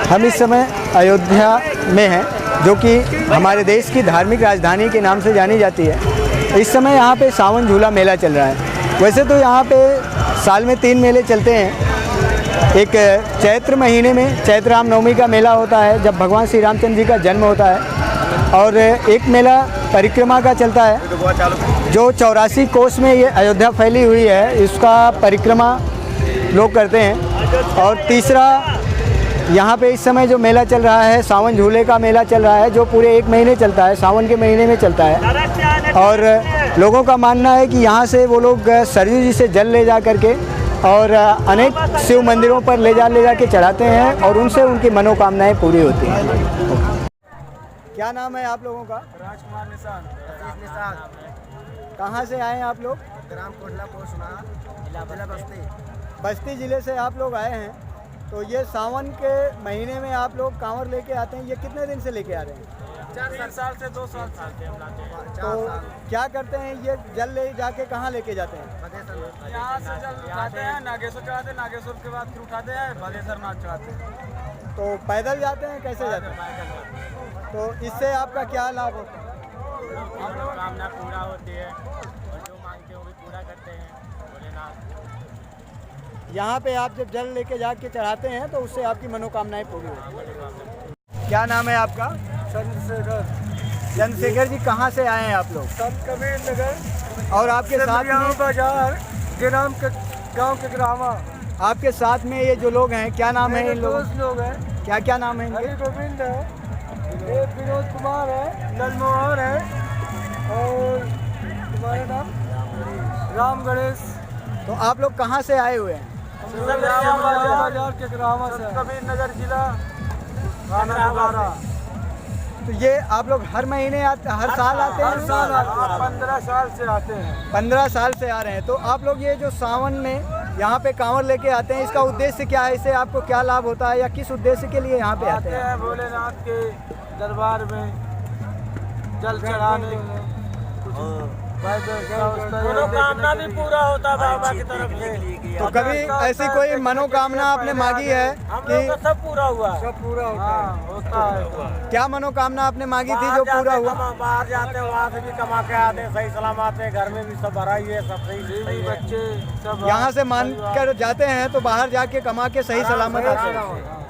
हम इस समय अयोध्या में हैं, जो कि हमारे देश की धार्मिक राजधानी के नाम से जानी जाती है। इस समय यहाँ पे सावन झूला मेला चल रहा है। वैसे तो यहाँ पे साल में 3 मेले चलते हैं। एक चैत्र महीने में चैत्र रामनवमी का मेला होता है, जब भगवान श्री रामचंद्र जी का जन्म होता है, और एक मेला परिक्रमा का चलता है जो 84 कोस में ये अयोध्या फैली हुई है, इसका परिक्रमा लोग करते हैं। और तीसरा यहाँ पे इस समय जो मेला चल रहा है, सावन झूले का मेला चल रहा है, जो पूरे 1 महीने चलता है, सावन के महीने में चलता है। और लोगों का मानना है कि यहाँ से वो लोग सरयू जी से जल ले जा करके और अनेक शिव मंदिरों पर ले जा के चढ़ाते हैं और उनसे उनकी मनोकामनाएं पूरी होती हैं। क्या नाम है आप लोगों का? राजकुमार निशान। कहाँ से आए हैं आप लोग? ग्राम कोटला पोसना, जिला बस्ती ज़िले से आप लोग आए हैं। तो ये सावन के महीने में आप लोग कांवर लेके आते हैं, ये कितने दिन से लेके आ रहे हैं? 4 साल से 2 साल से हम लाते हैं। तो क्या करते हैं, ये जल ले जाके कहाँ लेके जाते हैं? यहाँ से जल उठाते हैं, नागेश्वर चढ़ाते हैं, नागेश्वर के बाद फिर उठाते हैं, बागेश्वर नाथ चढ़ाते हैं। तो पैदल जाते हैं, कैसे जाते हैं? तो इससे आपका क्या लाभ होता है? मनोकामना पूरा होती है और जो मांगते हैं वो भी पूरा करते हैं भोलेनाथ। यहाँ पे आप जब जल लेके जाके चढ़ाते हैं तो उससे आपकी मनोकामनाएं पूरी होती हैं। क्या नाम है आपका? चंद्रशेखर जी, कहाँ से आए हैं आप लोग? संत कबीर नगर और आपके साथ में बाजार ग्राम के गांव के ग्रामा। आपके साथ में ये जो लोग हैं, क्या नाम है इन लोगों? लोग हैं। क्या क्या नाम है इनके? हरि गोविंद है, एक विनोद कुमार है, ललमोहर है, और तुम्हारा नाम राम गणेश। तो आप लोग कहाँ से आए हुए हैं? बाजार के ग्रामा से, कबीर नगर जिला राना। तो ये आप लोग हर महीने आते, हर साल आते हैं? हर साल आते हैं, 15 साल से आते हैं। 15 साल से आ रहे हैं। तो आप लोग ये जो सावन में यहाँ पे कांवर लेके आते हैं, इसका उद्देश्य क्या है? इससे आपको क्या लाभ होता है या किस उद्देश्य के लिए यहाँ पे आते हैं? भोलेनाथ के दरबार में जल चढ़ाने मनोकामना भी पूरा होता है बाबा की तरफ से। तो कभी ऐसी कोई मनोकामना आपने मांगी है कि सब पूरा हुआ? सब पूरा होता है। क्या मनोकामना आपने मांगी थी जो पूरा हुआ? बाहर जाते हैं, वहाँ से भी कमा के आते हैं, सही सलामत है, घर में भी सब भरा ही है, सब सही बच्चे सब यहाँ से मान कर जाते हैं तो बाहर जाके कमा के सही सलामत आते हैं।